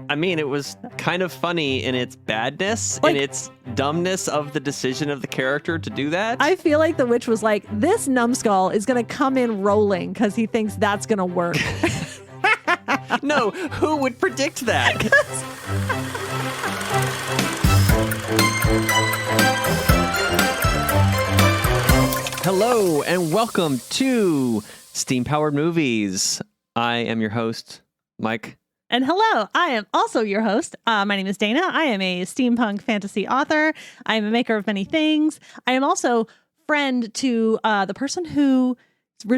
I mean, it was kind of funny in its badness, Like- in its dumbness of the decision of the character to do that. I feel like the witch was like, this numbskull is going to come in rolling because he thinks that's going to work. No, who would predict that? Hello, and welcome to Steam Powered Movies. I am your host, Mike. And hello, I am also your host. My name is Dana. I am a steampunk fantasy author. I am a maker of many things. I am also friend to the person who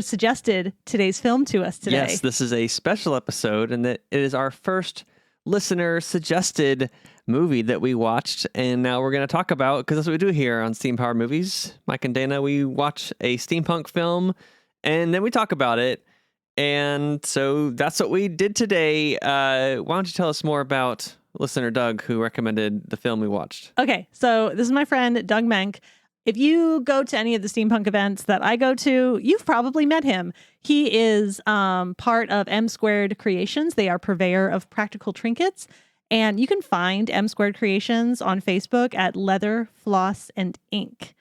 suggested today's film to us today. Yes, this is a special episode, and that it is our first listener suggested movie that we watched, and now we're going to talk about, because that's what we do here on Steam Powered Movies. Mike and Dana, we watch a steampunk film, and then we talk about it. And so that's what we did today. Why don't you tell us more about listener Doug, who recommended the film we watched? Okay, so this is my friend Doug Menk. If you go to any of the steampunk events that I go to, you've probably met him. He is part of M Squared Creations. They are purveyor of practical trinkets. And you can find M Squared Creations on Facebook at Leather, Floss, and Ink.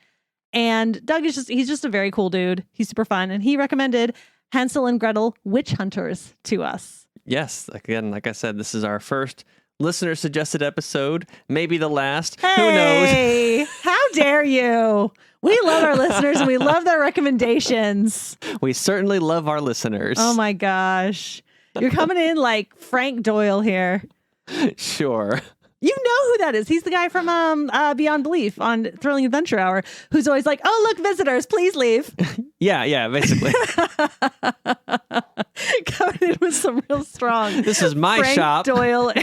And Doug is he's just a very cool dude. He's super fun. And he recommended Hansel and Gretel Witch Hunters to us. Yes, again, like I said, this is our first listener suggested episode, maybe the last. Hey, who knows? How dare you? We love our listeners and we love their recommendations. We certainly love our listeners. Oh my gosh. You're coming in like Frank Doyle here. Sure. You know who that is. He's the guy from Beyond Belief on Thrilling Adventure Hour who's always like, oh, look, visitors, please leave. Yeah, basically. Coming in with some real strong This is my Frank shop. Doyle.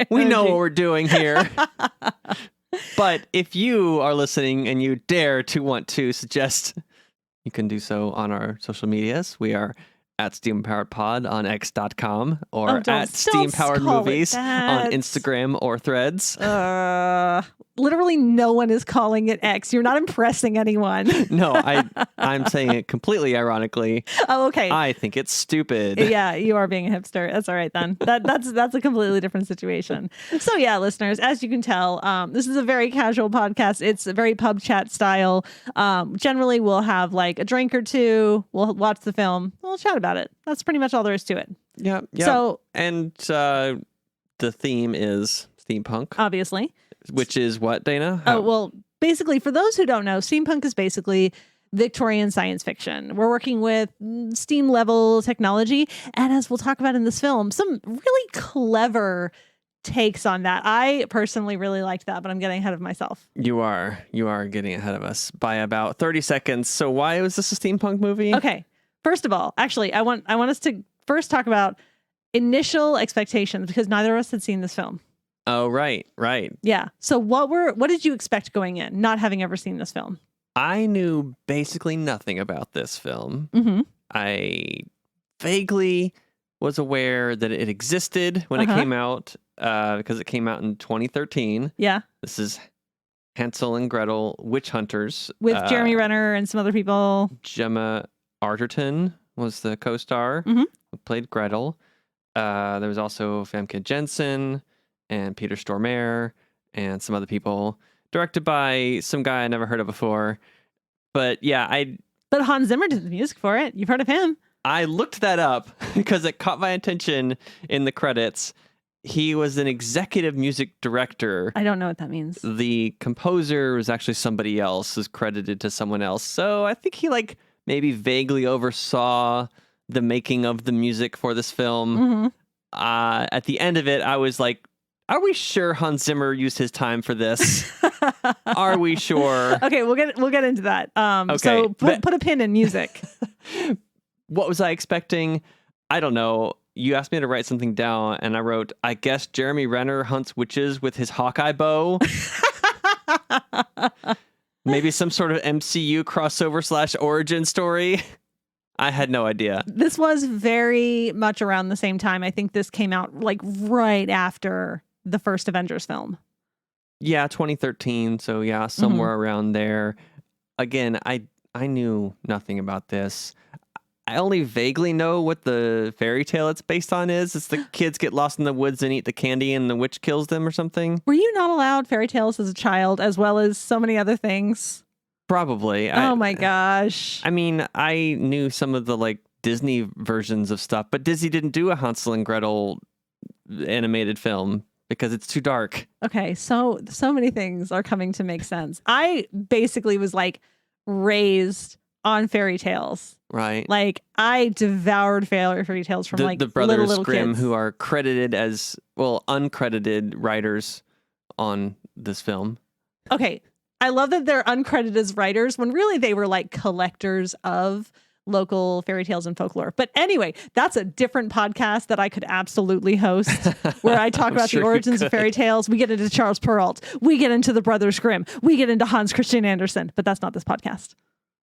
We know energy. what we're doing here. But if you are listening and you dare to want to suggest, you can do so on our social medias. We are at Steam Powered Pod on x.com or at Steam Powered Movies on Instagram or Threads. Literally no one is calling it X. You're not impressing anyone. No, I'm saying it completely ironically. Oh, okay. I think it's stupid. Yeah, you are being a hipster. That's all right then. That's a completely different situation. So yeah, listeners, as you can tell, this is a very casual podcast. It's a very pub chat style. Generally, we'll have like a drink or two. We'll watch the film. We'll chat about it. That's pretty much all there is to it. Yeah. So, and the theme is steampunk, obviously. which is what, Dana? Oh, well, basically, for those who don't know, steampunk is basically Victorian science fiction. We're working with steam level technology. And as we'll talk about in this film, some really clever takes on that. I personally really liked that, but I'm getting ahead of myself. You are getting ahead of us by about 30 seconds. So why was this a steampunk movie? Okay. First of all, actually, I want us to first talk about initial expectations because neither of us had seen this film. Oh, right. Yeah. So what did you expect going in, not having ever seen this film? I knew basically nothing about this film. Mm-hmm. I vaguely was aware that it existed when it came out, because it came out in 2013. Yeah. This is Hansel and Gretel Witch Hunters. With Jeremy Renner and some other people. Gemma Arterton was the co-star Mhm. who played Gretel. There was also Famke Jensen and Peter Stormare and some other people. Directed by some guy I never heard of before. But yeah, But Hans Zimmer did the music for it. You've heard of him. I looked that up because it caught my attention in the credits. He was an executive music director. I don't know what that means. The composer was actually somebody else, who's credited to someone else. So I think he maybe vaguely oversaw the making of the music for this film. Mm-hmm. At the end of it, I was like, are we sure Hans Zimmer used his time for this? Are we sure? Okay, we'll get into that. So put a pin in music. What was I expecting? I don't know. You asked me to write something down, and I wrote, I guess Jeremy Renner hunts witches with his Hawkeye bow. Maybe some sort of MCU crossover / origin story. I had no idea. This was very much around the same time. I think this came out right after the first Avengers film. Yeah, 2013. So yeah, somewhere around there. Again, I knew nothing about this. I only vaguely know what the fairy tale it's based on is. It's the kids get lost in the woods and eat the candy and the witch kills them or something. Were you not allowed fairy tales as a child, as well as so many other things? Probably. Oh my gosh. I mean, I knew some of the like Disney versions of stuff, but Disney didn't do a Hansel and Gretel animated film because it's too dark. Okay, so many things are coming to make sense. I basically was like raised on fairy tales. Right. Like I devoured fairy tales from the brothers little Grimm, kids. who are credited as, well, uncredited writers on this film. Okay, I love that they're uncredited as writers when really they were like collectors of local fairy tales and folklore. But anyway, that's a different podcast that I could absolutely host where I talk about the origins of fairy tales. We get into Charles Perrault. We get into the Brothers Grimm. We get into Hans Christian Andersen. But that's not this podcast.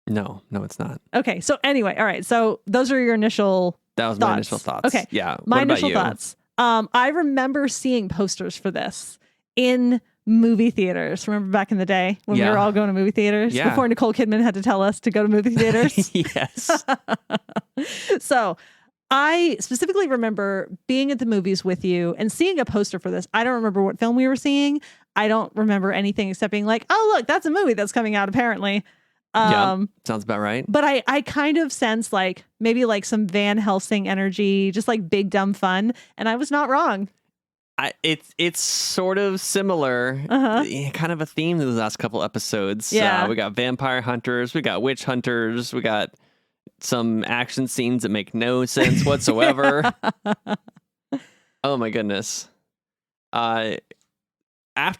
No, it's not. Okay, so anyway, all right. So those are your initial That was thoughts. my initial thoughts. Okay. Yeah. My What about initial you? thoughts. I remember seeing posters for this in movie theaters. Remember back in the day when we were all going to movie theaters before Nicole Kidman had to tell us to go to movie theaters? Yes. So I specifically remember being at the movies with you and seeing a poster for this. I don't remember what film we were seeing. I don't remember anything except being like, oh, look, that's a movie that's coming out apparently. Yeah, sounds about right. But I kind of sense like maybe like some Van Helsing energy, just like big dumb fun. And I was not wrong. It's sort of similar, kind of a theme to the last couple episodes. Yeah. We got vampire hunters, we got witch hunters, we got some action scenes that make no sense whatsoever. Oh my goodness. After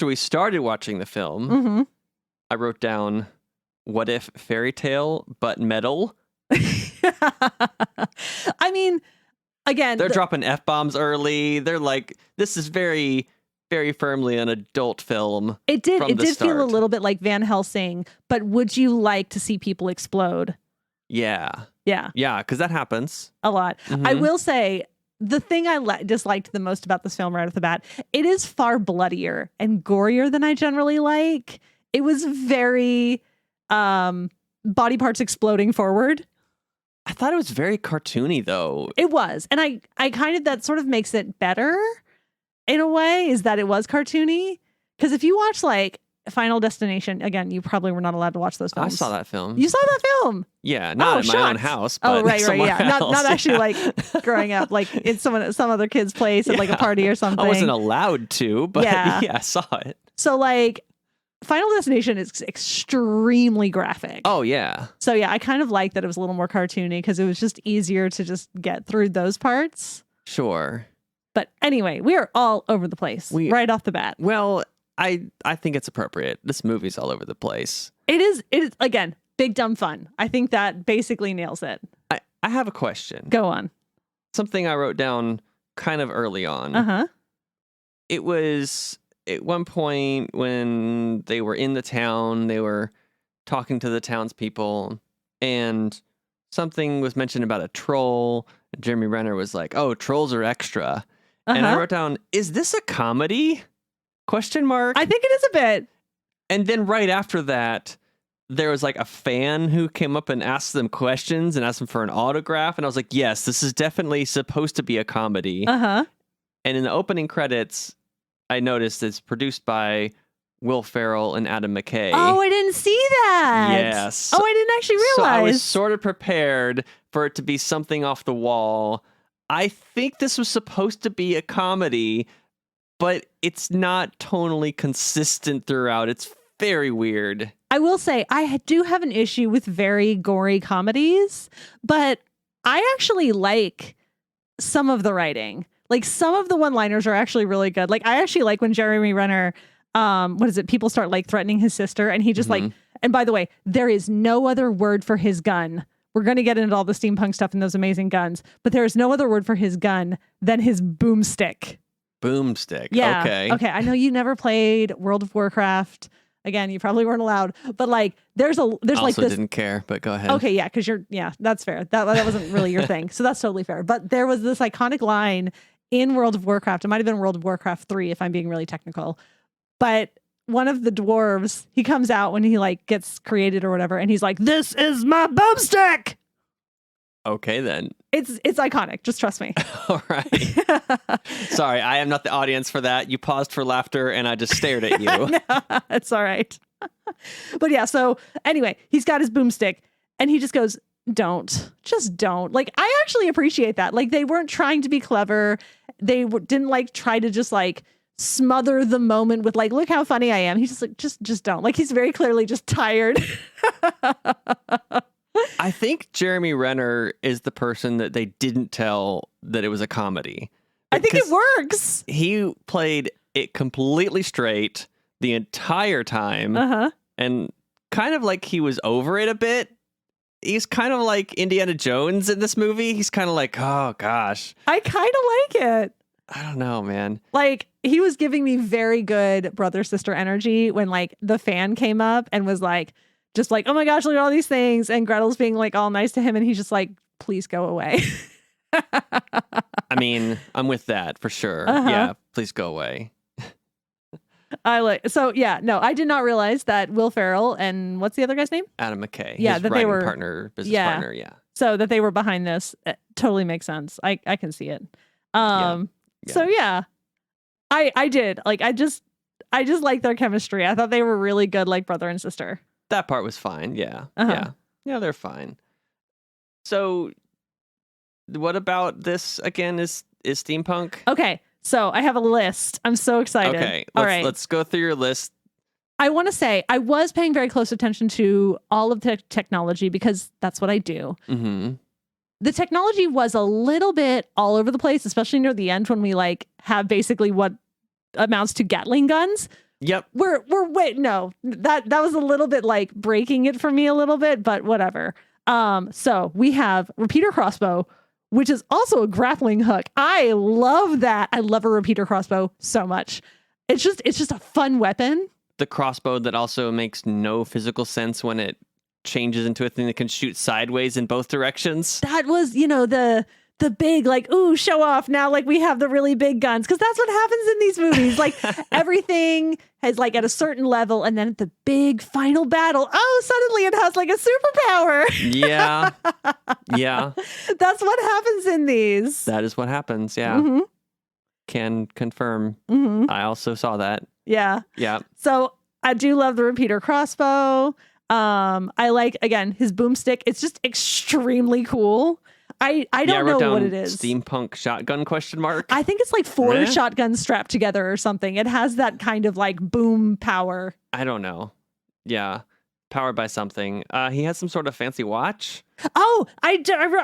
we started watching the film, I wrote down, what if fairy tale but metal? I mean, again, they're dropping F-bombs early. They're like, this is very, very firmly an adult film. It did feel a start. little bit like Van Helsing, but would you like to see people explode? Yeah. Yeah. Yeah, because that happens. A lot. I will say the thing I disliked the most about this film right off the bat, it is far bloodier and gorier than I generally like. It was very body parts exploding forward. I thought it was very cartoony, though. It was. And I kind of, that sort of makes it better in a way, is that it was cartoony. Because if you watch like Final Destination, again, you probably were not allowed to watch those films. I saw that film. You saw that film? Yeah, not in my own house, but oh, right, yeah. else. Not actually like growing up, like in some other kid's place at like a party or something. I wasn't allowed to, but yeah, I saw it. So like Final Destination is extremely graphic. Oh, yeah. So yeah, I kind of like that it was a little more cartoony because it was just easier to just get through those parts. Sure. But anyway, we are all over the place right off the bat. Well, I think it's appropriate. This movie's all over the place. It is again, big dumb fun. I think that basically nails it. I have a question. Go on. Something I wrote down kind of early on. It was at one point when they were in the town, they were talking to the townspeople, and something was mentioned about a troll. Jeremy Renner was like, "Oh, trolls are extra." And I wrote down, "Is this a comedy?" Question mark. I think it is a bit. And then right after that, there was like a fan who came up and asked them questions and asked them for an autograph. And I was like, yes, this is definitely supposed to be a comedy. And in the opening credits, I noticed it's produced by Will Ferrell and Adam McKay. Oh, I didn't see that. Yes. Oh, I didn't actually realize. So I was sort of prepared for it to be something off the wall. I think this was supposed to be a comedy, but it's not tonally consistent throughout. It's very weird. I will say I do have an issue with very gory comedies, but I actually like some of the writing. Like some of the one-liners are actually really good. Like I actually like when Jeremy Renner, people start like threatening his sister and he just like, and by the way, there is no other word for his gun. We're going to get into all the steampunk stuff and those amazing guns, but there is no other word for his gun than his boomstick. Boomstick. Yeah. Okay. Okay. I know you never played World of Warcraft. Again, you probably weren't allowed, but like there's also like this. Didn't care, but go ahead. Okay, yeah, because that's fair. That wasn't really your thing, so that's totally fair. But there was this iconic line in World of Warcraft. It might have been World of Warcraft 3, if I'm being really technical. But one of the dwarves, he comes out when he like gets created or whatever, and he's like, "This is my boomstick." Okay, then. It's iconic. Just trust me. All right. Sorry, I am not the audience for that. You paused for laughter, and I just stared at you. No, it's all right. But yeah, so anyway, he's got his boomstick, and he just goes, just don't. Like, I actually appreciate that. Like, they weren't trying to be clever. They didn't like try to just like smother the moment with like, look how funny I am. He's just like, just don't. Like, he's very clearly just tired. I think Jeremy Renner is the person that they didn't tell that it was a comedy. I think it works. He played it completely straight the entire time. And kind of like he was over it a bit. He's kind of like Indiana Jones in this movie. He's kind of like, oh gosh. I kind of like it. I don't know, man. Like, he was giving me very good brother-sister energy when like the fan came up and was like, just like, oh my gosh, look at all these things. And Gretel's being like all nice to him. And he's just like, please go away. I mean, I'm with that for sure. Yeah, please go away. So yeah, no, I did not realize that Will Ferrell and what's the other guy's name? Adam McKay. Yeah, his that they were business partner. Yeah. So that they were behind this totally makes sense. I can see it. So yeah, I did like, I just like their chemistry. I thought they were really good, like brother and sister. That part was fine. Yeah. Yeah, they're fine. So what about this again is steampunk? Okay. So I have a list. I'm so excited. Okay. All right. Let's go through your list. I want to say I was paying very close attention to all of the technology because that's what I do. Mm-hmm. The technology was a little bit all over the place, especially near the end when we like have basically what amounts to Gatling guns. Yep. That was a little bit like breaking it for me a little bit, but whatever. So we have repeater crossbow, which is also a grappling hook. I love that. I love a repeater crossbow so much. It's just a fun weapon. The crossbow that also makes no physical sense when it changes into a thing that can shoot sideways in both directions. That was, the big, like, ooh, show off. Now, like, we have the really big guns. Because that's what happens in these movies. Like, everything has, like, at a certain level. And then at the big final battle, suddenly it has, like, a superpower. Yeah. Yeah. That's what happens in these. That is what happens, yeah. Mm-hmm. Can confirm. Mm-hmm. I also saw that. Yeah. Yeah. So, I do love the repeater crossbow. I like, again, his boomstick. It's just extremely cool. I don't know what it is. Steampunk shotgun ? I think it's like 4 shotguns strapped together or something. It has that kind of like boom power. I don't know. Yeah. Powered by something. He has some sort of fancy watch. Oh, I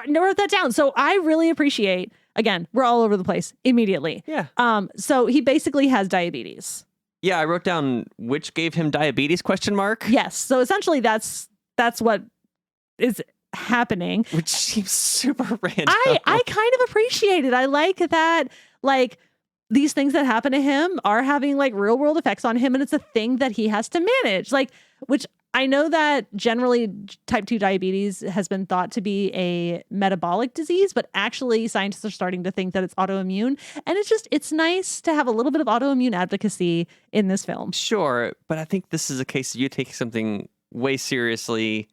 wrote that down. So I really appreciate, again, we're all over the place immediately. Yeah. So he basically has diabetes. Yeah, I wrote down which gave him diabetes ? Yes. So essentially that's what is happening, which seems super random. I kind of appreciate it. I like that, like, these things that happen to him are having like real world effects on him, and it's a thing that he has to manage, like, which I know that generally type 2 diabetes has been thought to be a metabolic disease, but actually scientists are starting to think that it's autoimmune, and it's nice to have a little bit of autoimmune advocacy in this film. Sure, but I think this is a case of you taking something way seriously.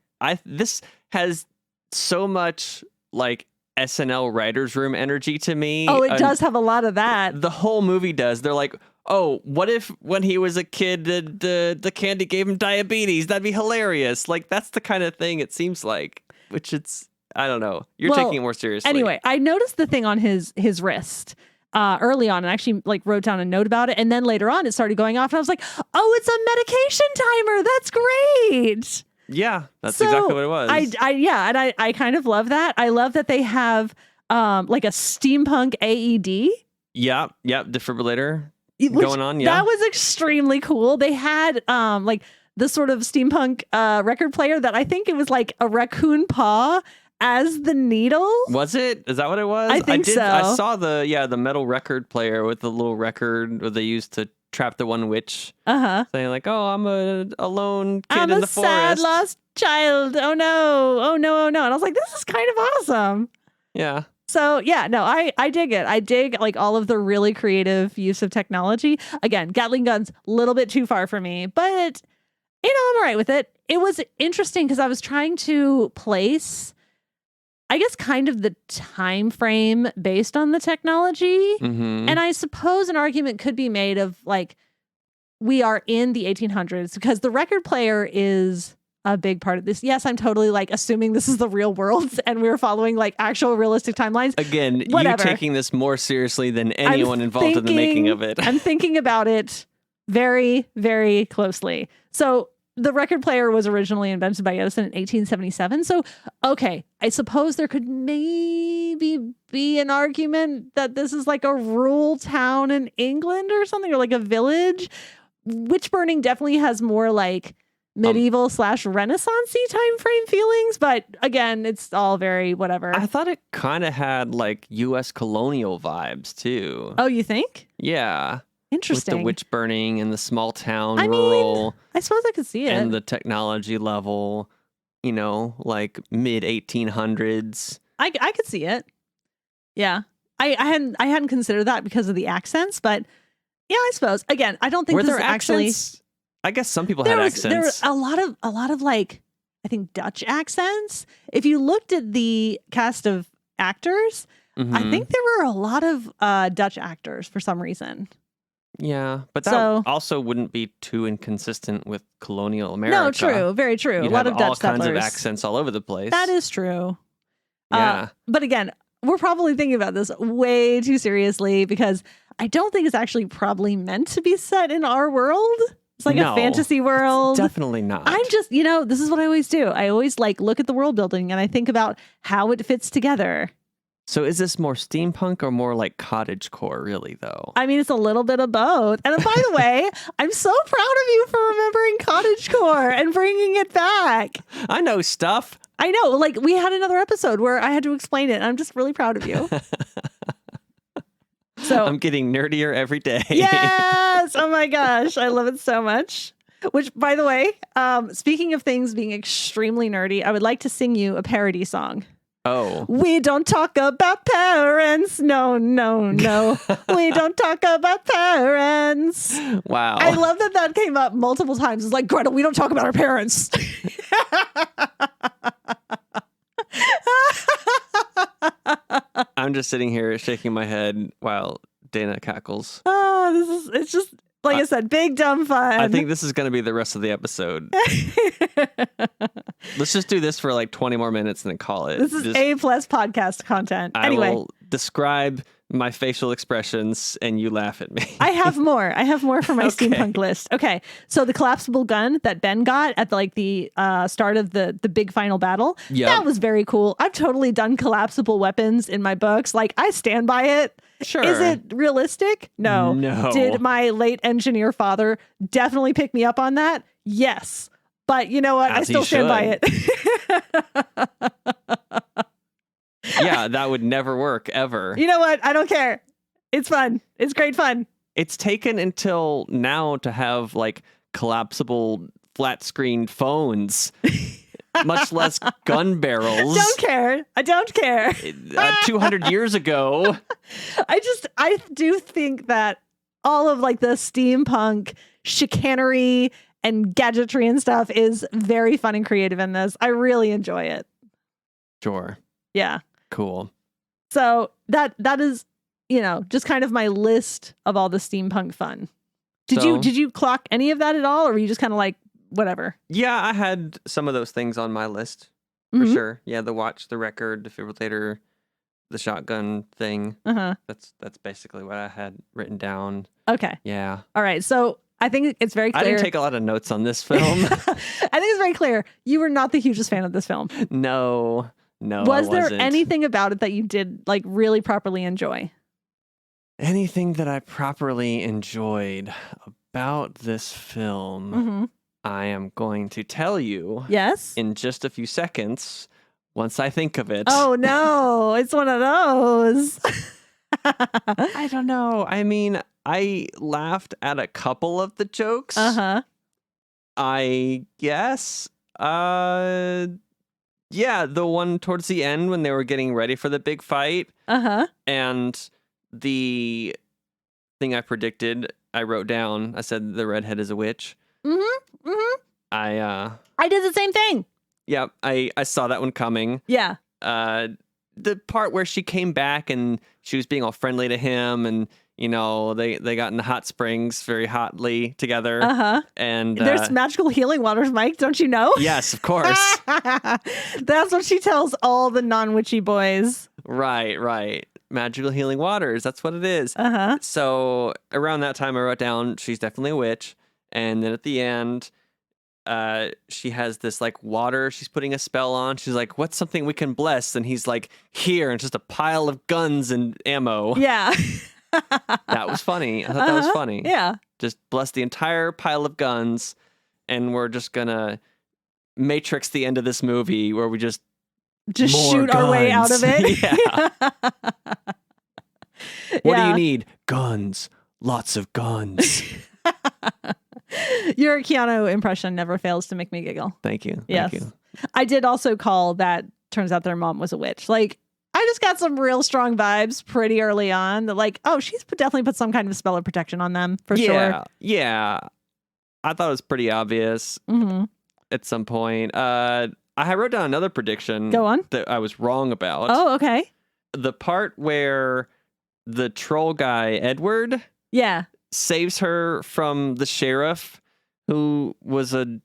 This has so much like SNL writers room energy to me. Oh, it does have a lot of that. The whole movie does. They're like, oh, what if when he was a kid the candy gave him diabetes? That'd be hilarious. Like, that's the kind of thing it seems like, which it's, I don't know. You're taking it more seriously. Anyway, I noticed the thing on his wrist early on, and actually like wrote down a note about it. And then later on it started going off and I was like, oh, it's a medication timer. That's great. Yeah, that's exactly what it was. I kind of love that. I love that they have like a steampunk AED. Yep, defibrillator going on. Yeah, that was extremely cool. They had like the sort of steampunk record player that I think it was like a raccoon paw as the needle. Was it? Is that what it was? I think so. I saw the metal record player with the little record that they used to trap the one witch. Saying like, oh, I'm a alone kid in the forest. I'm a sad lost child. Oh no. Oh no. Oh no. And I was like, this is kind of awesome. Yeah. So yeah, no, I dig it. I dig like all of the really creative use of technology. Again, Gatling guns, a little bit too far for me, but I'm all right with it. It was interesting because I was trying to place I guess kind of the time frame based on the technology. Mm-hmm. And I suppose an argument could be made of like, we are in the 1800s because the record player is a big part of this. Yes, I'm totally like assuming this is the real world and we're following like actual realistic timelines. Again, Whatever. you taking this more seriously than anyone involved in the making of it. I'm thinking about it very, very closely. So the record player was originally invented by Edison in 1877. So, okay, I suppose there could maybe be an argument that this is like a rural town in England or something, or like a village. Witch burning definitely has more like medieval / Renaissance-y time frame feelings, but again, it's all very whatever. I thought it kind of had like U.S. colonial vibes too. Oh, you think? Yeah. Interesting. With the witch burning and the small town I rural. mean, I suppose I could see it. And the technology level, you know, like mid 1800s. I could see it. Yeah. I hadn't considered that because of the accents, but yeah, I suppose. Again, I don't think Were this there is actually accents? I guess some people had accents. There were a lot of like, I think Dutch accents. If you looked at the cast of actors, I think there were a lot of Dutch actors for some reason. Yeah, but that also wouldn't be too inconsistent with colonial America. No, true. Very true. You'd a lot have of Dutch all kinds settlers. of accents all over the place. That is true. Yeah. But again, we're probably thinking about this way too seriously because I don't think it's actually probably meant to be set in our world. It's like a fantasy world. Definitely not. I'm just, this is what I always do. I always like look at the world building and I think about how it fits together. So is this more steampunk or more like cottagecore, really, though? I mean, it's a little bit of both. And by the way, I'm so proud of you for remembering cottagecore and bringing it back. I know stuff. I know. Like, we had another episode where I had to explain it, and I'm just really proud of you. So I'm getting nerdier every day. Yes! Oh my gosh. I love it so much. Which, by the way, speaking of things being extremely nerdy, I would like to sing you a parody song. Oh. We don't talk about parents. No, no, no. We don't talk about parents. Wow. I love that came up multiple times. It's like, Gretel, we don't talk about our parents. I'm just sitting here shaking my head while Dana cackles. Oh, it's just, like I said, big dumb fun. I think this is going to be the rest of the episode. Let's just do this for like 20 more minutes and then call it. This is A+ podcast content. I anyway, will describe my facial expressions and you laugh at me. I have more. For my Okay. steampunk list. Okay. So the collapsible gun that Ben got at the start of the big final battle, Yep. that was very cool. I've totally done collapsible weapons in my books. Like, I stand by it. Sure. Is it realistic? No. No. Did my late engineer father definitely pick me up on that? Yes. But you know what? As I still he stand by should. it. Yeah, that would never work ever. You know what? I don't care. It's fun. It's great fun. It's taken until now to have like collapsible flat screen phones, much less gun barrels. Don't care. I don't care. 200 years ago. I do think that all of like the steampunk chicanery and gadgetry and stuff is very fun and creative in this. I really enjoy it. Sure. Yeah. Cool. So that is, just kind of my list of all the steampunk fun. Did you clock any of that at all, or were you just kind of like whatever? Yeah, I had some of those things on my list for Mhm. sure. Yeah, the watch, the record, defibrillator, the shotgun thing. Uh-huh. That's basically what I had written down. Okay. Yeah. All right. So I think it's very clear. I didn't take a lot of notes on this film. I think it's very clear you were not the hugest fan of this film. No, Was I there wasn't. anything about it that you did like really properly enjoy? Anything that I properly enjoyed about this film, Mm-hmm. I am going to tell you Yes. in just a few seconds once I think of it. Oh no, it's one of those. I don't know. I mean, I laughed at a couple of the jokes. Uh-huh. I guess. Yeah, the one towards the end when they were getting ready for the big fight. Uh-huh. And the thing I predicted, I wrote down. I said the redhead is a witch. Mm-hmm. Mm-hmm. I I did the same thing. yeah, I saw that one coming. Yeah. the part where she came back and she was being all friendly to him, and they got in the hot springs very hotly together. And there's magical healing waters, Mike. Don't you know? Yes, of course. That's what she tells all the non-witchy boys. Right. Magical healing waters. That's what it is. So around that time, I wrote down she's definitely a witch, and then at the end, she has this like water she's putting a spell on. She's like, what's something we can bless? And he's like, here, and it's just a pile of guns and ammo. Yeah. That was funny. I thought that was funny. Yeah. Just bless the entire pile of guns, and we're just gonna Matrix the end of this movie where we just shoot our way out of it. Yeah. What do you need? Guns. Lots of guns. Your Keanu impression never fails to make me giggle. Thank you. Yes. Thank you. I did also call that turns out their mom was a witch. Like, I just got some real strong vibes pretty early on that like, oh, she's definitely put some kind of spell of protection on them for sure. Yeah. I thought it was pretty obvious at some point. I wrote down another prediction. Go on. That I was wrong about. Oh, okay. The part where the troll guy, Edward, saves her from the sheriff, who was a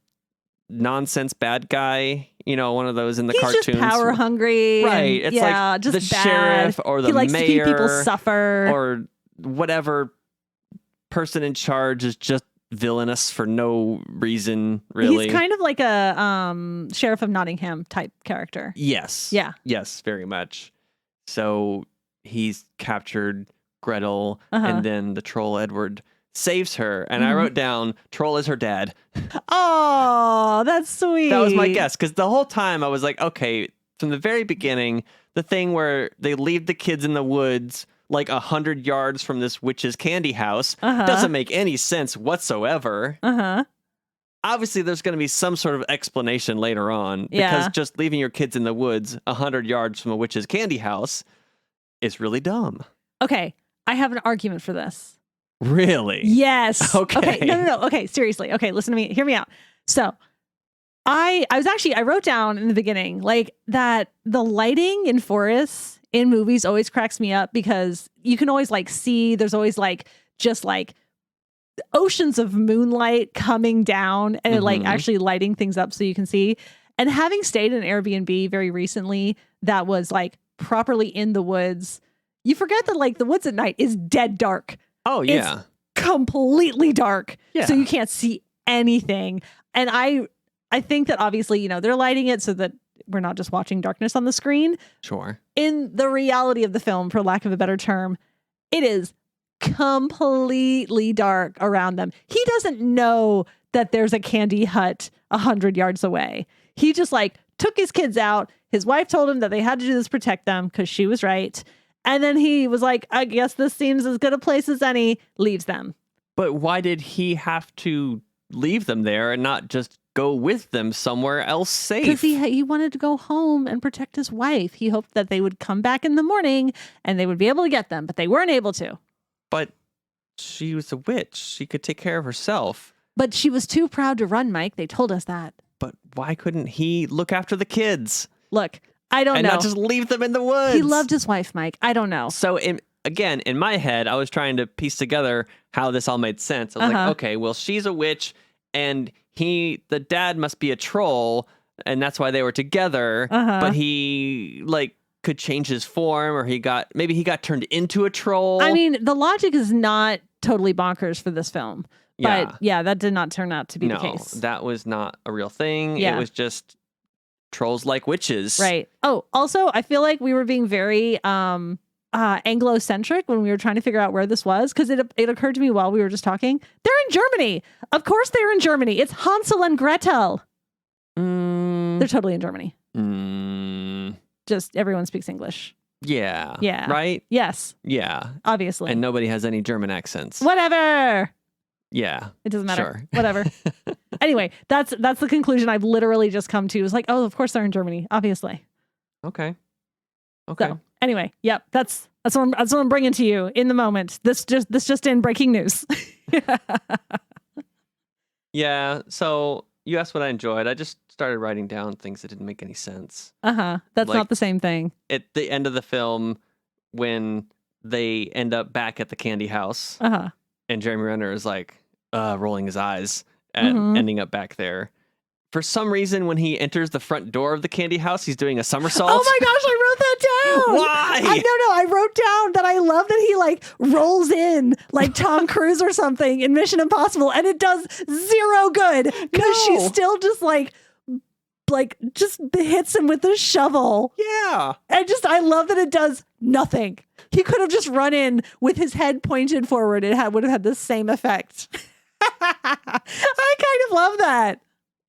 nonsense bad guy, one of those in the cartoons. He's just power hungry. Right. It's like just the bad. sheriff or the he likes mayor. To see people suffer. Or whatever person in charge is just villainous for no reason, really. He's kind of like a Sheriff of Nottingham type character. Yes. Yeah. Yes, very much. So he's captured Gretel, and then the troll Edward saves her. And I wrote down, troll is her dad. Oh, that's sweet. That was my guess, because the whole time I was like, okay, from the very beginning, the thing where they leave the kids in the woods like 100 yards from this witch's candy house doesn't make any sense whatsoever. Obviously, there's going to be some sort of explanation later on, because just leaving your kids in the woods 100 yards from a witch's candy house is really dumb. Okay, I have an argument for this. Really? Yes. Okay. No. Okay, seriously. Okay, listen to me. Hear me out. So I wrote down in the beginning, like, that the lighting in forests in movies always cracks me up, because you can always like see, there's always like, just like oceans of moonlight coming down and like actually lighting things up so you can see. And having stayed in an Airbnb very recently that was like properly in the woods, you forget that like the woods at night is dead dark. Oh, yeah. It's completely dark. Yeah. So you can't see anything. And I think that obviously, they're lighting it so that we're not just watching darkness on the screen. Sure. In the reality of the film, for lack of a better term, it is completely dark around them. He doesn't know that there's a candy hut 100 yards away. He just like took his kids out. His wife told him that they had to do this to protect them because she was right. And then he was like, I guess this seems as good a place as any, leaves them. But why did he have to leave them there and not just go with them somewhere else safe? Because he wanted to go home and protect his wife. He hoped that they would come back in the morning and they would be able to get them, but they weren't able to. But she was a witch. She could take care of herself. But she was too proud to run, Mike. They told us that. But why couldn't he look after the kids? Look, I don't know. And not just leave them in the woods. He loved his wife, Mike. I don't know. So in my head, I was trying to piece together how this all made sense. I was like, okay, well, she's a witch and the dad must be a troll, and that's why they were together. But he like could change his form, or maybe he got turned into a troll. I mean, the logic is not totally bonkers for this film. But yeah, that did not turn out to be the case. No, that was not a real thing. Yeah. It was just trolls like witches. Right. Oh, also, I feel like we were being very Anglo-centric when we were trying to figure out where this was, because it occurred to me while we were just talking. They're in Germany. Of course they're in Germany. It's Hansel and Gretel. They're totally in Germany. Just everyone speaks English. Yeah. Yeah. Right? Yes. Yeah. Obviously. And nobody has any German accents. Whatever. Yeah. It doesn't matter. Sure. Whatever. Anyway, that's the conclusion I've literally just come to. Is like, oh, of course they're in Germany. Obviously. Okay. So anyway, yep. That's what I'm bringing to you in the moment. This just in breaking news. Yeah. So you asked what I enjoyed. I just started writing down things that didn't make any sense. That's Like- not the same thing. At the end of the film, when they end up back at the candy house, and Jeremy Renner is like rolling his eyes and Mhm. ending up back there. For some reason, when he enters the front door of the candy house, he's doing a somersault. Oh my gosh, I wrote that down. Why? I wrote down that I love that he like rolls in like Tom Cruise or something in Mission Impossible, and it does zero good because she No. still just like just hits him with the shovel. Yeah. I love that it does nothing. He could have just run in with his head pointed forward. It would have had the same effect. I kind of love that.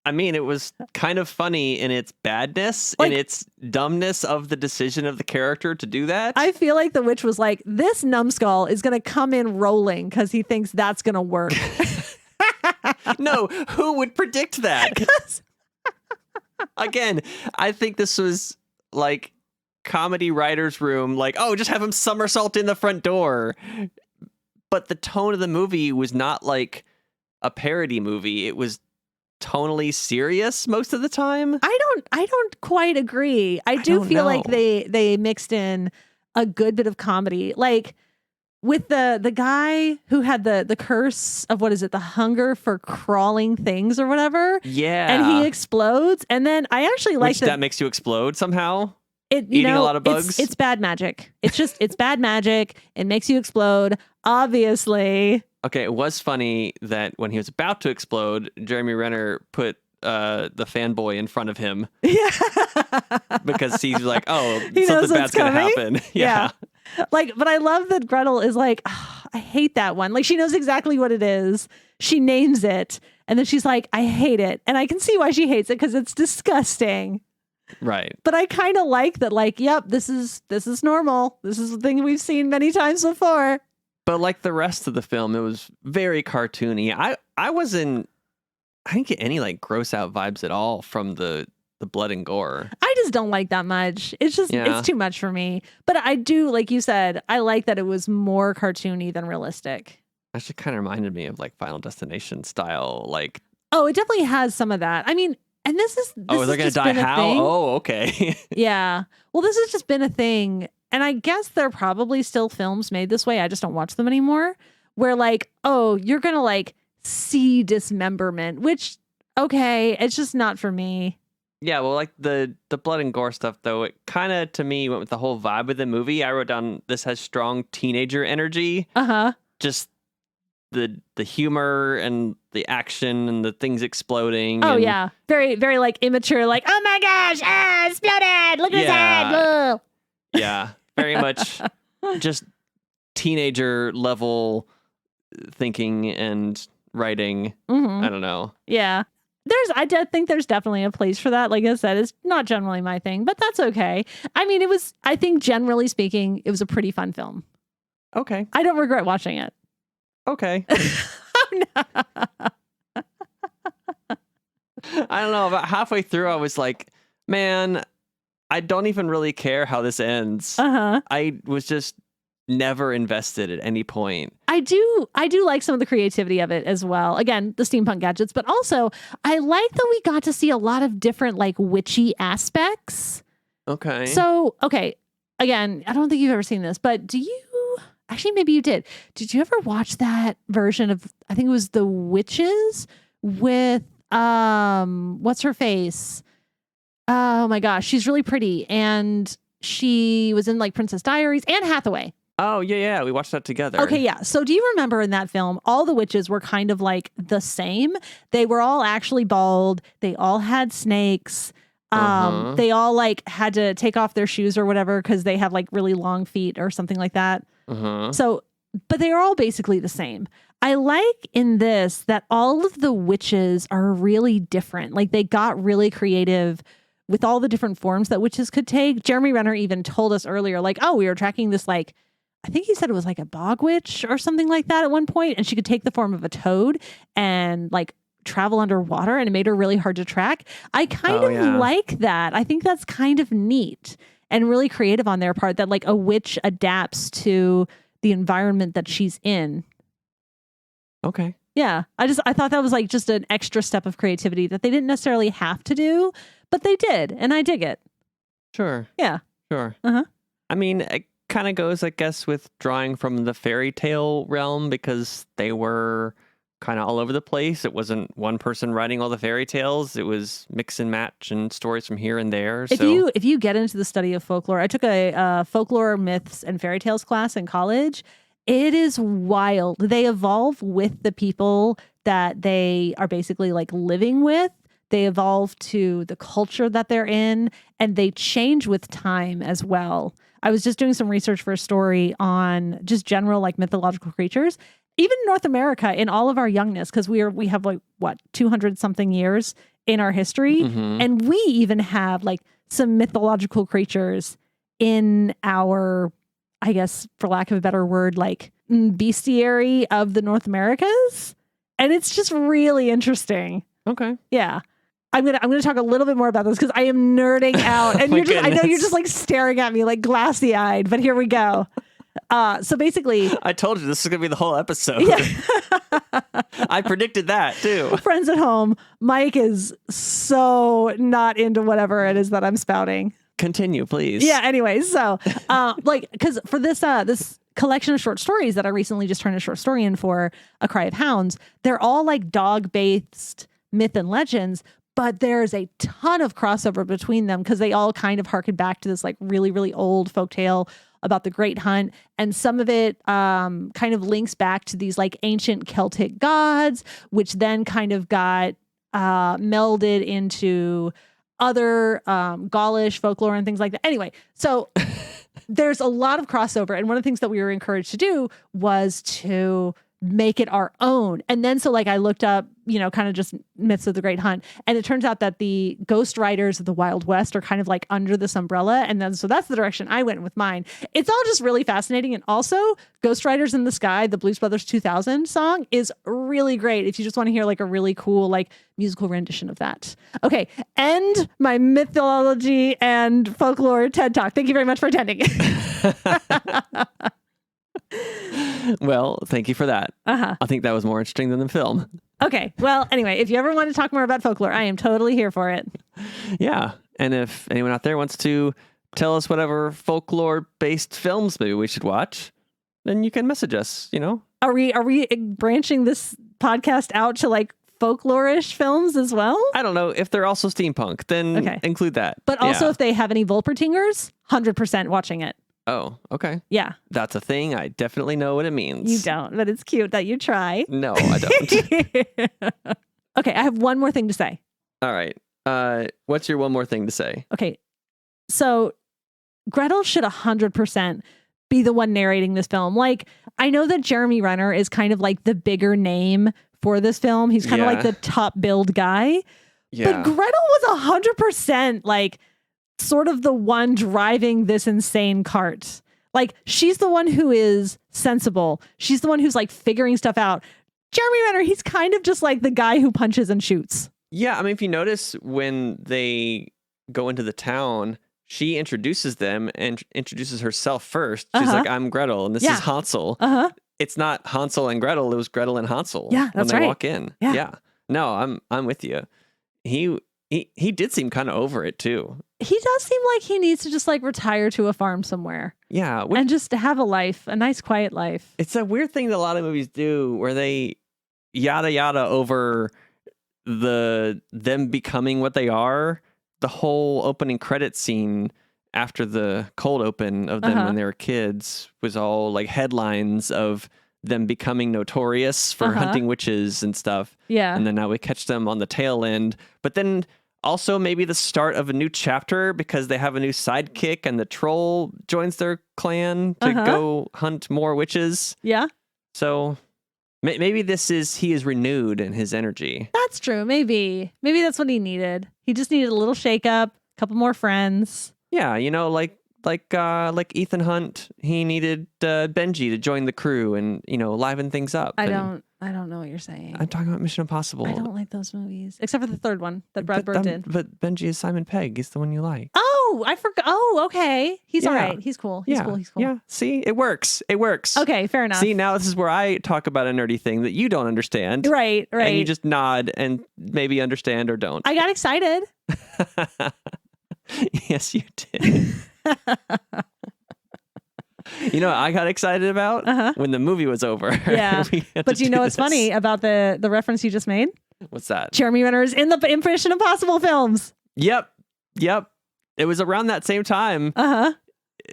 I mean, it was kind of funny in its badness, Like- in its dumbness of the decision of the character to do that. I feel like the witch was like, this numbskull is going to come in rolling because he thinks that's going to work. No, who would predict that? Again, I think this was like comedy writer's room, like, oh, just have him somersault in the front door. But the tone of the movie was not like a parody movie. It was tonally serious most of the time. I don't quite agree. I do don't feel like know. they mixed in a good bit of comedy. Like with the guy who had the curse of, what is it, the hunger for crawling things or whatever. Yeah. And he explodes. And then I actually like Which that makes you explode somehow. it, eating a lot of bugs? It's bad magic. It's bad magic. It makes you explode. Obviously. Okay, it was funny that when he was about to explode, Jeremy Renner put the fanboy in front of him Yeah. because he's like, oh, He knows something what's bad's going to coming. happen. Yeah. Like, but I love that Gretel is like, "Ah, I hate that one. Like, she knows exactly what it is. She names it. And then she's like, I hate it. And I can see why she hates it because it's disgusting. Right. But I kind of like that, like, yep, this is normal. This is the thing we've seen many times before. But like the rest of the film, it was very cartoony. I didn't get any like gross out vibes at all from the blood and gore. I just don't like that much. It's just, Yeah. it's too much for me. But I do, like you said, I like that it was more cartoony than realistic. Actually kind of reminded me of like Final Destination style, like, Oh, it definitely has some of that. I mean, and this oh, has they're going to just die been a how? thing. Oh, okay. Yeah. Well, this has just been a thing. And I guess there are probably still films made this way. I just don't watch them anymore. Where like, oh, you're going to like see dismemberment, which, okay, it's just not for me. Yeah, well, like the blood and gore stuff, though, it kind of, to me, went with the whole vibe of the movie. I wrote down, this has strong teenager energy. Uh-huh. Just the humor and the action and the things exploding. Oh, and, yeah. Very, very like immature, like, oh my gosh, exploded. Look at his Yeah. head. Ugh. Yeah, very much just teenager level thinking and writing. Mhm. I don't know. Yeah. I think there's definitely a place for that. Like I said, it's not generally my thing, but that's okay. I mean, I think generally speaking, it was a pretty fun film. Okay. I don't regret watching it. Okay. Oh, no. I don't know. About halfway through, I was like, man, I don't even really care how this ends. Uh-huh. I was just never invested at any point. I do like some of the creativity of it as well. Again, the steampunk gadgets, but also I like that we got to see a lot of different like witchy aspects. Okay. So, okay, again, I don't think you've ever seen this, but actually maybe you did. Did you ever watch that version of, I think it was The Witches with what's her face? Oh my gosh, she's really pretty, and she was in like Princess Diaries, Anne Hathaway. Oh, yeah. We watched that together. Okay, yeah. So do you remember in that film, all the witches were kind of like the same? They were all actually bald. They all had snakes. Uh-huh. They all like had to take off their shoes or whatever because they have like really long feet or something like that. Uh-huh. So, but they are all basically the same. I like in this that all of the witches are really different. Like they got really creative with all the different forms that witches could take. Jeremy Renner even told us earlier, like, oh, we were tracking this, like, I think he said it was like a bog witch or something like that at one point, and she could take the form of a toad and like travel underwater, and it made her really hard to track. I kind of like that. I think that's kind of neat and really creative on their part that like a witch adapts to the environment that she's in. Okay. Yeah. I thought that was like just an extra step of creativity that they didn't necessarily have to do, but they did. And I dig it. Sure. Yeah. Sure. Uh-huh. I mean, it kind of goes, I guess, with drawing from the fairy tale realm because they were kind of all over the place. It wasn't one person writing all the fairy tales. It was mix and match and stories from here and there. If you get into the study of folklore, I took a folklore, myths, and fairy tales class in college. It is wild. They evolve with the people that they are basically like living with. They evolve to the culture that they're in, and they change with time as well. I was just doing some research for a story on just general like mythological creatures, even North America in all of our youngness, because we have like 200 something years in our history, and we even have like some mythological creatures in our, I guess, for lack of a better word, like bestiary of the North Americas, and it's just really interesting. Okay. Yeah. I'm gonna talk a little bit more about this because I am nerding out, and I know you're just like staring at me like glassy eyed, but here we go. So basically, I told you this is gonna be the whole episode. Yeah. I predicted that too. Friends at home, Mike is so not into whatever it is that I'm spouting. Continue, please. Yeah. Anyway, so because for this collection of short stories that I recently just turned a short story in for A Cry of Hounds, they're all like dog based myth and legends. But there's a ton of crossover between them because they all kind of harken back to this like really, really old folktale about the Great Hunt. And some of it kind of links back to these like ancient Celtic gods, which then kind of got melded into other Gaulish folklore and things like that. Anyway, so there's a lot of crossover. And one of the things that we were encouraged to do was to make it our own. And then so like I looked up, kind of just myths of the Great Hunt, and it turns out that the ghost riders of the Wild West are kind of like under this umbrella. And then so that's the direction I went with mine. It's all just really fascinating. And also Ghost Riders in the Sky, the Blues Brothers 2000 song, is really great if you just want to hear like a really cool like musical rendition of that. Okay, end my mythology and folklore TED Talk. Thank you very much for attending. Well, thank you for that. Uh-huh. I think that was more interesting than the film. Okay. Well, anyway, if you ever want to talk more about folklore, I am totally here for it. Yeah. And if anyone out there wants to tell us whatever folklore-based films maybe we should watch, then you can message us, Are we branching this podcast out to like folklore-ish films as well? I don't know. If they're also steampunk, then include that. But also if they have any Volpertingers, 100% watching it. Oh, okay. Yeah. That's a thing. I definitely know what it means. You don't, but it's cute that you try. No, I don't. Okay, I have one more thing to say. All right. What's your one more thing to say? Okay. So Gretel should 100% be the one narrating this film. Like, I know that Jeremy Renner is kind of like the bigger name for this film. He's kind of like the top billed guy. Yeah. But Gretel was 100% like sort of the one driving this insane cart. Like, she's the one who is sensible. She's the one who's like figuring stuff out. Jeremy Renner, he's kind of just like the guy who punches and shoots. Yeah, I mean, if you notice when they go into the town, she introduces them and introduces herself first. She's like, I'm Gretel, and this is Hansel. It's not Hansel and Gretel, it was Gretel and Hansel when they walk in. Yeah. No, I'm with you. He did seem kind of over it too. He does seem like he needs to just like retire to a farm somewhere. Yeah. And just to have a life, a nice quiet life. It's a weird thing that a lot of movies do where they yada yada over them becoming what they are. The whole opening credit scene after the cold open of them when they were kids was all like headlines of them becoming notorious for hunting witches and stuff. Yeah. And then now we catch them on the tail end. But then also maybe the start of a new chapter because they have a new sidekick and the troll joins their clan to go hunt more witches. Yeah. So maybe he is renewed in his energy. That's true. Maybe that's what he needed. He just needed a little shake up, a couple more friends. Yeah. Like like Ethan Hunt, he needed Benji to join the crew and liven things up. I don't know what you're saying. I'm talking about Mission Impossible. I don't like those movies, except for the third one that Brad Bird did. But Benji is Simon Pegg. He's the one you like. Oh, I forgot. Oh, okay. He's all right. He's cool. He's cool. Yeah. See, it works. Okay, fair enough. See, now this is where I talk about a nerdy thing that you don't understand. Right. And you just nod and maybe understand or don't. I got excited. Yes, you did. You know what I got excited about? When the movie was over. Yeah. But you know what's funny about the reference you just made? What's that? Jeremy Renner is in the Mission Impossible films. Yep. It was around that same time.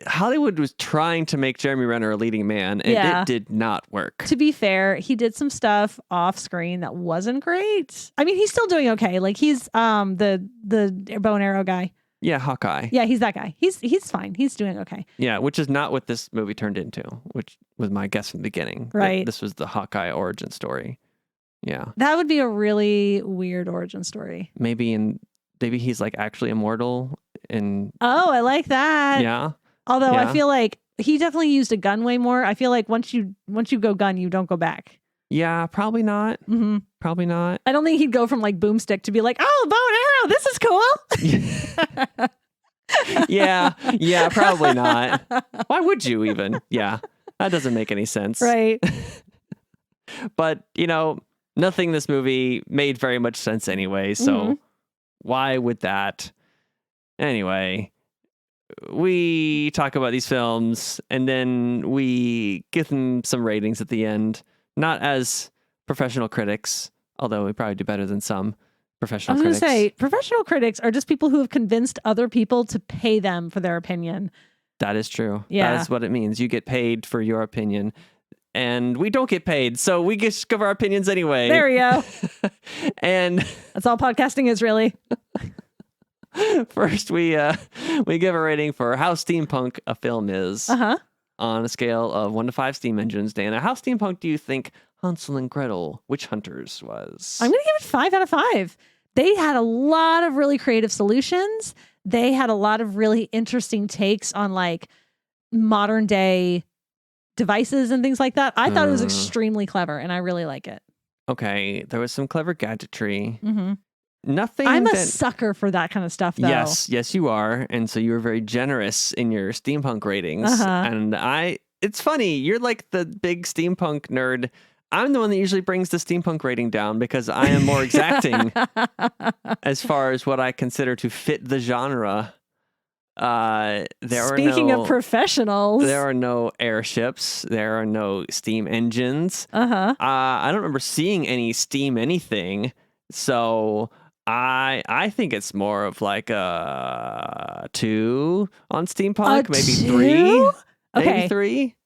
Hollywood was trying to make Jeremy Renner a leading man, and it did not work. To be fair, he did some stuff off screen that wasn't great. I mean, he's still doing okay. Like he's the bow and arrow guy. Yeah, Hawkeye. Yeah, he's that guy. He's fine. He's doing okay. Yeah, which is not what this movie turned into, which was my guess from the beginning. Right. This was the Hawkeye origin story. Yeah. That would be a really weird origin story. Maybe he's like actually immortal and Oh, I like that. Yeah. Although I feel like he definitely used a gun way more. I feel like once you go gun, you don't go back. Yeah, probably not. Mm-hmm. Probably not. I don't think he'd go from like boomstick to be like, oh, bow and arrow, this is cool. Yeah, probably not. Why would you even? Yeah, that doesn't make any sense. Right. But, nothing in this movie made very much sense anyway. So why would that? Anyway, we talk about these films and then we give them some ratings at the end. Not as professional critics, although we probably do better than some professional critics. I was going to say, professional critics are just people who have convinced other people to pay them for their opinion. That is true. Yeah. That is what it means. You get paid for your opinion. And we don't get paid, so we just give our opinions anyway. There you go. And that's all podcasting is, really. First, we give a rating for how steampunk a film is. On a scale of 1 to 5 steam engines. Dana, how steampunk do you think Hansel and Gretel Witch Hunters was? I'm going to give it 5 out of 5. They had a lot of really creative solutions. They had a lot of really interesting takes on like modern day devices and things like that. I thought it was extremely clever and I really like it. Okay. There was some clever gadgetry. Nothing. I'm a sucker for that kind of stuff, though. Yes, you are. And so you were very generous in your steampunk ratings. And it's funny. You're like the big steampunk nerd. I'm the one that usually brings the steampunk rating down because I am more exacting as far as what I consider to fit the genre. Speaking of professionals, there are no airships. There are no steam engines. I don't remember seeing any steam anything. So I think it's more of like a 2 on steampunk, maybe 3. Okay. Maybe 3.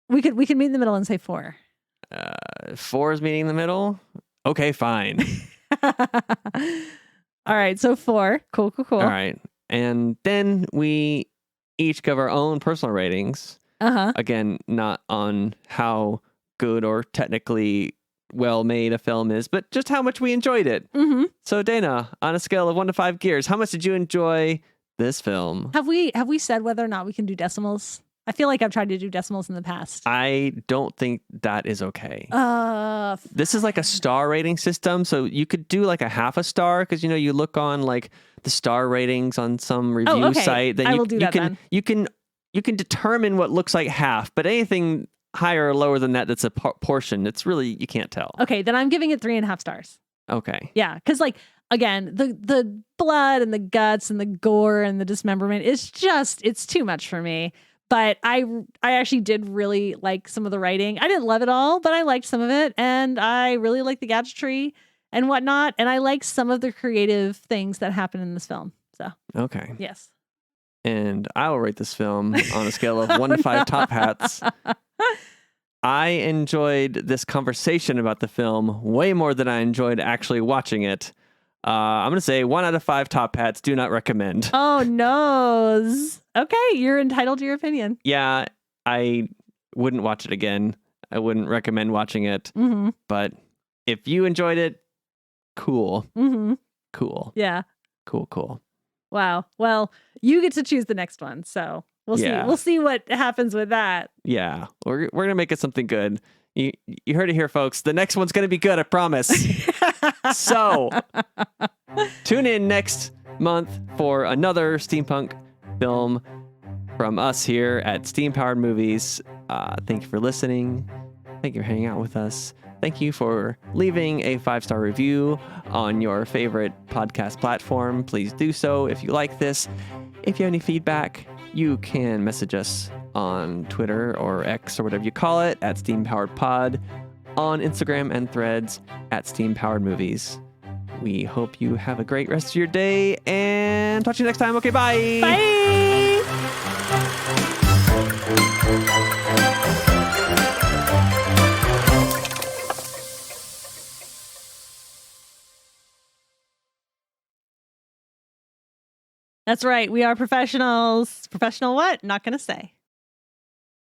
We could meet in the middle and say 4. 4 is meeting in the middle. Okay, fine. All right, so 4. Cool. All right, and then we each give our own personal ratings. Again, not on how good or technically well made a film is, but just how much we enjoyed it. So Dana, on a scale of 1 to 5 gears, how much did you enjoy this film? Have we said whether or not we can do decimals? I feel like I've tried to do decimals in the past. I don't think that is okay. This is like a star rating system, so you could do like a half a star because you look on like the star ratings on some review site. Then I will do that then. You can determine what looks like half, but anything higher or lower than that, that's a portion. It's really, you can't tell. Okay, then I'm giving it 3.5 stars. Okay. Yeah, because like, again, the blood and the guts and the gore and the dismemberment is just, it's too much for me. But I actually did really like some of the writing. I didn't love it all, but I liked some of it. And I really liked the gadgetry and whatnot. And I liked some of the creative things that happen in this film. So, okay. Yes. And I will rate this film on a scale of 1 to 5 top hats. I enjoyed this conversation about the film way more than I enjoyed actually watching it. I'm going to say 1 out of 5 top hats. Do not recommend. Oh, no. Okay, you're entitled to your opinion. Yeah, I wouldn't watch it again. I wouldn't recommend watching it. But if you enjoyed it, cool. Cool. Yeah. Cool. Wow. Well, you get to choose the next one. So we'll see. We'll see what happens with that. Yeah. We're going to make it something good. You heard it here, folks. The next one's going to be good, I promise. So tune in next month for another steampunk film from us here at Steam Powered Movies. Thank you for listening. Thank you for hanging out with us. Thank you for leaving a 5-star review on your favorite podcast platform. Please do so if you like this. If you have any feedback, you can message us on Twitter or X or whatever you call it at Steam Powered Pod, on Instagram and Threads at Steam Powered Movies. We hope you have a great rest of your day and talk to you next time. Okay, bye. Bye. That's right. We are professionals. Professional what? Not going to say.